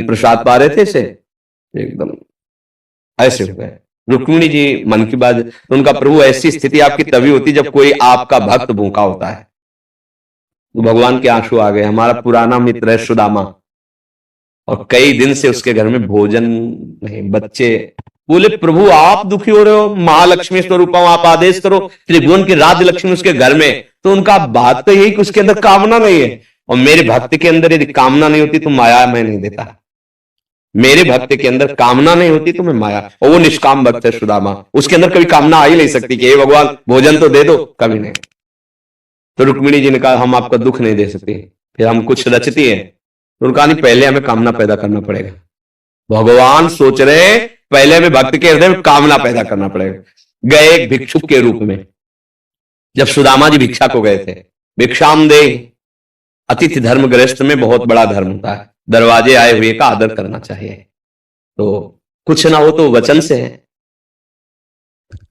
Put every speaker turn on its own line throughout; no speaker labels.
प्रसाद पा रहे थे इसे, एकदम ऐसे हो गए। रुक्मिणी जी मन की बात, तो उनका प्रभु ऐसी स्थिति आपकी तभी होती जब कोई आपका भक्त भूखा होता है। तो भगवान के आंसू आ गए। हमारा पुराना मित्र है सुदामा, और कई दिन से उसके घर में भोजन नहीं, बच्चे। बोले प्रभु आप दुखी हो रहे हो, महालक्ष्मी स्वरूप आप आदेश करो, त्रिभुवन की राज लक्ष्मी उसके घर में। तो उनका बात तो यही कि उसके अंदर कामना नहीं है, और मेरे भक्त के अंदर यदि कामना नहीं होती तो माया मैं नहीं देता। मेरे भक्त के अंदर कामना नहीं होती तो मैं माया, और वो निष्काम भक्त है सुदामा, उसके अंदर कभी कामना आ ही नहीं सकती कि हे भगवान भोजन तो दे दो, कभी नहीं। तो रुक्मिणी जी ने कहा हम आपका दुख नहीं दे सकते, फिर हम कुछ रचती है। तो उनका नहीं, पहले हमें कामना पैदा करना पड़ेगा। भगवान सोच रहे पहले हमें भक्त के हृदय में कामना पैदा करना पड़ेगा। गए एक भिक्षुक के रूप में, जब सुदामा जी भिक्षा को गए थे, भिक्षाम दे, अतिथि धर्म गृहस्थ में बहुत बड़ा धर्म होता है, दरवाजे आए हुए का आदर करना चाहिए। तो कुछ ना हो तो वचन से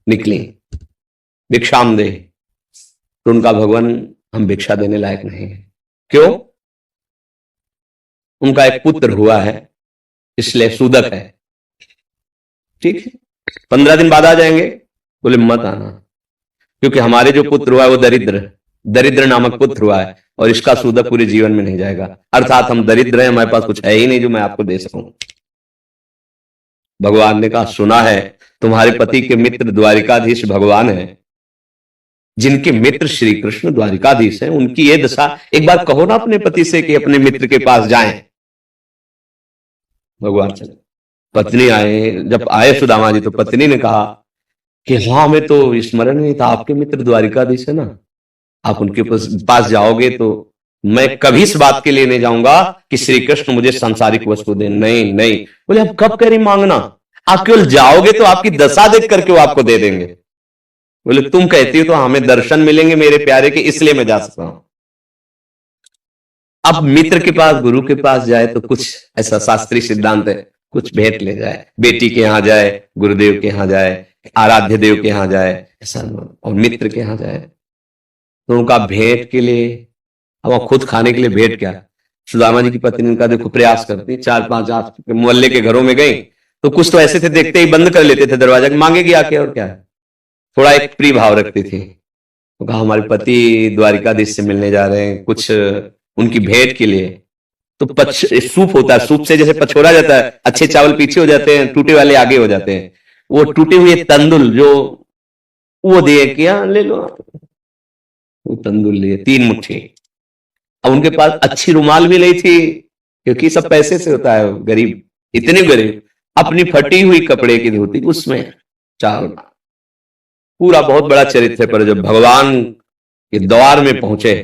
निकली भिक्षाम दे, तो उनका भगवान हम भिक्षा देने लायक नहीं है। क्यों? उनका एक पुत्र हुआ है इसलिए सूदक है। ठीक है, 15 दिन बाद आ जाएंगे। बोले मत आना, क्योंकि हमारे जो पुत्र हुआ है वो दरिद्र नामक पुत्र हुआ है, और इसका सूदक पूरे जीवन में नहीं जाएगा। अर्थात हम दरिद्र हैं, हमारे पास कुछ है ही नहीं जो मैं आपको दे सकूं। भगवान ने कहा सुना है तुम्हारे पति के मित्र द्वारिकाधीश भगवान है, जिनके मित्र श्री कृष्ण द्वारिकाधीश हैं, उनकी ये दशा, एक बार कहो ना अपने पति से कि अपने मित्र के पास जाएं। भगवान चले, पत्नी आए, जब आए सुदामा जी तो पत्नी ने कहा कि हाँ हमें तो स्मरण नहीं था, आपके मित्र द्वारिकाधीश है ना, आप उनके पास जाओगे तो मैं कभी इस बात के लिए नहीं जाऊंगा कि श्री कृष्ण मुझे सांसारिक वस्तु दें। नहीं नहीं। बोले आप कब कह रही मांगना, आप केवल जाओगे तो आपकी दशा देख करके वो आपको दे देंगे। बोले तुम कहती हो तो हमें दर्शन मिलेंगे मेरे प्यारे के, इसलिए मैं जा सकता हूं। अब मित्र के पास, गुरु के पास जाए तो कुछ ऐसा शास्त्रीय सिद्धांत है, कुछ भेंट ले जाए, बेटी के यहां जाए, गुरुदेव के यहां जाए, आराध्य देव के यहां जाए, ऐसा, और मित्र के यहां जाए तो उनका भेंट के लिए, अब खुद खाने के लिए भेंट क्या। सुदामा जी की पत्नी ने कहा देखो प्रयास करती, 4-5 आस मोहल्ले के घरों में गई तो कुछ तो ऐसे थे देखते ही बंद कर लेते थे दरवाजा, मांगेगी आके और क्या है, थोड़ा एक प्रिय भाव रखती थी। तो कहा हमारे पति द्वारिकाधीश से मिलने जा रहे हैं, कुछ उनकी भेंट के लिए। तो सूप होता है, सूप से जैसे पछोड़ा जाता है, अच्छे चावल पीछे हो जाते हैं, टूटे वाले आगे हो जाते हैं, वो टूटे हुए तंदुल जो वो दिए, क्या ले लो, वो तंदुल लिए 3 मुट्ठी। अब उनके पास अच्छी रुमाल भी नहीं थी, क्योंकि सब पैसे से होता है, गरीब, इतने गरीब, अपनी फटी हुई कपड़े की धोती उसमें चावल, पूरा बहुत बड़ा चरित्र। पर जब भगवान के द्वार में पहुंचे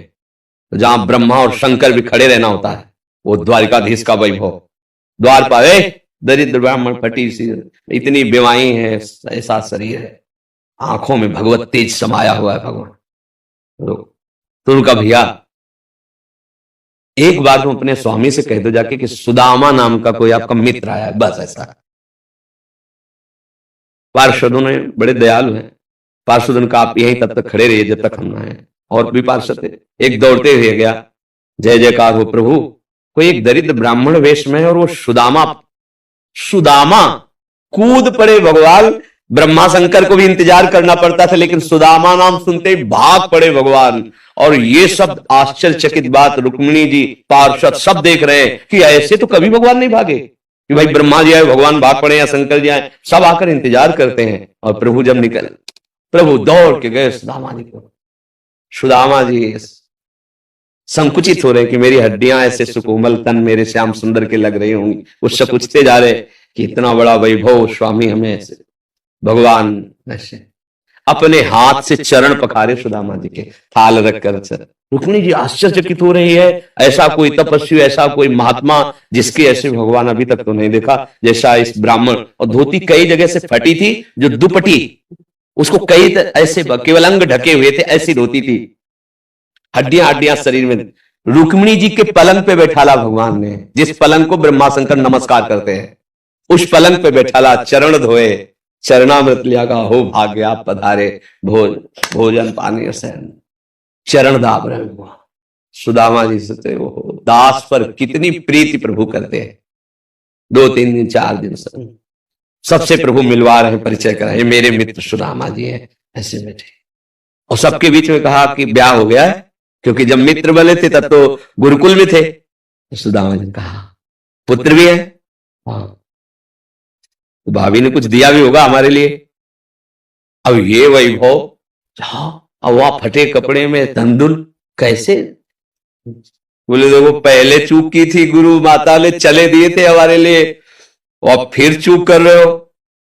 तो जहां ब्रह्मा और शंकर भी खड़े रहना होता है, वो द्वारिकाधीश का वैभव, द्वार पर दरिद्र ब्राह्मण, फटी सी, इतनी बेवाई है, ऐसा शरीर है, आंखों में भगवत तेज समाया हुआ है भगवान। तो उनका भैया एक बार तुम अपने स्वामी से कह दो जाके कि सुदामा नाम का कोई आपका मित्र आया है, बस ऐसा। पार्षदों ने बड़े दयालु हैं, पार्षदों ने कहा आप यहीं तब तक खड़े रहिए जब तक हम ना आए। और भी पार्षद थे, एक दौड़ते हुए गया, जय जयकार हो प्रभु, कोई एक दरिद्र ब्राह्मण वेश में है और वो सुदामा कूद पड़े भगवान। ब्रह्मा शंकर को भी इंतजार करना पड़ता था, लेकिन सुदामा नाम सुनते ही भाग पड़े भगवान। और ये सब आश्चर्यचकित बात रुक्मिणी जी, पार्षद सब देख रहे हैं कि ऐसे तो कभी भगवान नहीं भागे कि भाई ब्रह्मा जी आए भगवान भाग पड़े या शंकर जी आए, सब आकर इंतजार करते हैं। और प्रभु जब निकल, प्रभु दौड़ के गए सुदामा जी को। सुदामा जी संकुचित हो रहे कि मेरी हड्डियां ऐसे सुकोमल तन मेरे श्याम सुंदर के लग रही होंगी, उससे पूछते जा रहे कि इतना बड़ा वैभव स्वामी हमें ऐसे। भगवान ऐसे अपने हाथ से चरण पखारे सुदामा जी के, थाल रखकर। रुक्मिणी जी आश्चर्यचकित हो रही है, ऐसा कोई तपस्वी, ऐसा कोई महात्मा जिसके ऐसे भगवान अभी तक तो नहीं देखा जैसा इस ब्राह्मण। और धोती कई जगह से फटी थी, जो दुपट्टी उसको कई ऐसे केवल अंग ढके हुए थे, ऐसी धोती थी, हड्डियां शरीर में। रुक्मिणी जी के पलंग पे बैठाला भगवान ने, जिस पलंग को ब्रह्मा शंकर नमस्कार करते हैं, उस पलंग पे बैठाला, चरण धोए, चरणामृत लिया, का हो भाग्य आप पधारे, भोजन पानी से चरण दाब रहे भगवान। सुदामा जी सोचते वो दास पर कितनी प्रीति प्रभु करते हैं। 2-3 दिन 4 दिन सबसे प्रभु मिलवा रहे हैं, परिचय कराए, मेरे मित्र सुदामा जी हैं, ऐसे बैठे। और सबके बीच में कहा कि ब्याह हो गया है, क्योंकि जब मित्र बने थे तब तो गुरुकुल में थे। तो सुदामा जी ने कहा पुत्र भी है, हाँ। तो भाभी ने कुछ दिया भी होगा हमारे लिए। अब ये वैभव, अब वह फटे कपड़े में तंदुल कैसे? बोले देखो पहले चूक की थी, गुरु माता ने चले दिए थे हमारे लिए, और फिर चूक कर रहे हो,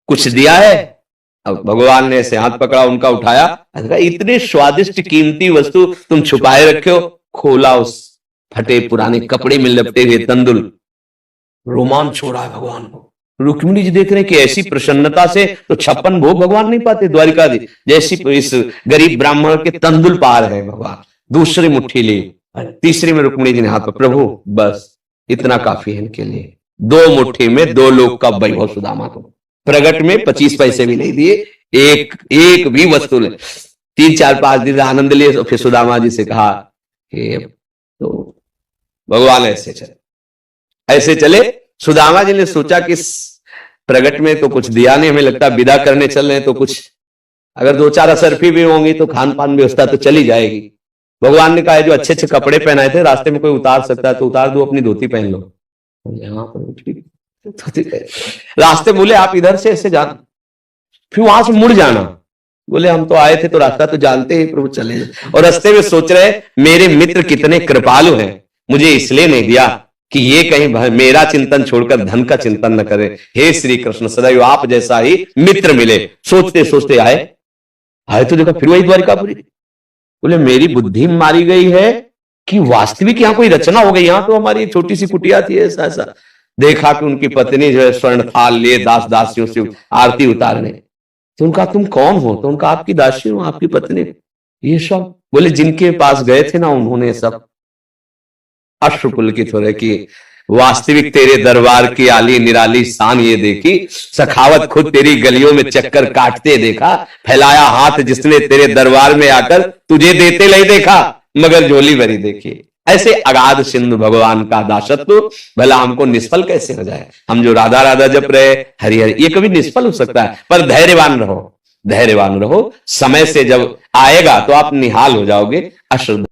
कुछ दिया है? अब भगवान ने ऐसे हाथ पकड़ा, उनका उठाया, इतने स्वादिष्ट कीमती वस्तु तुम छुपाए रखे हो, खोला उस फटे पुराने कपड़े में लपटे हुए तंदुल, रोमांच हो रहा है भगवान को। रुक्मिणी जी देख रहे हैं कि ऐसी प्रसन्नता से तो 56 भोग भगवान नहीं पाते द्वारिकाधीश, जैसी इस गरीब ब्राह्मण के तंदुल पा रहे हैं भगवान। दूसरी मुट्ठी ली, तीसरी में रुक्मिणी जी ने हाथ पर, प्रभु बस इतना काफी है इनके लिए। 2 मुट्ठी में 2 लोग का वैभव सुदामा को। प्रगट में 25 पैसे भी नहीं दिए, एक भी वस्तु नहीं। 3-4-5 दिन आनंद लिए, फिर सुदामा जी से कहा कि तो भगवान ऐसे चले। सुदामा जी ने सोचा कि प्रगट में तो कुछ दिया नहीं, हमें लगता विदा करने चल रहे हैं, तो कुछ अगर 2-4 असरफी भी होंगी तो खान पान व्यवस्था तो चली जाएगी। भगवान ने कहा जो अच्छे अच्छे कपड़े पहनाए थे, रास्ते में कोई उतार सकता है तो उतार दो, अपनी धोती पहन लो। यहाँ पर रास्ते बोले आप इधर से ऐसे जाना, फिर वहां से मुड़ जाना। बोले हम तो आए थे तो रास्ता तो जानते ही, प्रभु चले। और रास्ते में सोच रहे मेरे मित्र कितने कृपालु हैं, मुझे इसलिए नहीं दिया कि ये कहीं मेरा चिंतन छोड़कर धन का चिंतन न करे। हे श्री कृष्ण सदैव आप जैसा ही मित्र मिले। सोचते सोचते आए तो देखा फिर वही द्वारिकापुरी। बोले मेरी बुद्धि मारी गई है कि वास्तविक यहाँ कोई रचना हो गई। यहाँ तो हमारी छोटी सी कुटिया थी, ऐसा देखा कि उनकी पत्नी जो है स्वर्ण थाल लिए दास दासियों से आरती उतारने। तो उनका तुम कौन हो? तो उनका आपकी दासी हूं, आपकी पत्नी। ये सब बोले जिनके पास गए थे ना, उन्होंने सब अश्रुपुलकित हो रहे कि वास्तविक तेरे दरबार की आली निराली शान ये देखी, सखावत खुद तेरी गलियों में चक्कर काटते देखा, फैलाया हाथ जिसने तेरे दरबार में आकर तुझे देते नहीं देखा, मगर झोली भरी देखी। ऐसे अगाध सिंधु भगवान का दासत्व भला हमको निष्फल कैसे हो जाए? हम जो राधा राधा जप रहे हरि हरि, ये कभी निष्फल हो सकता है। पर धैर्यवान रहो, धैर्यवान रहो, समय से जब आएगा तो आप निहाल हो जाओगे। अश्रद्धा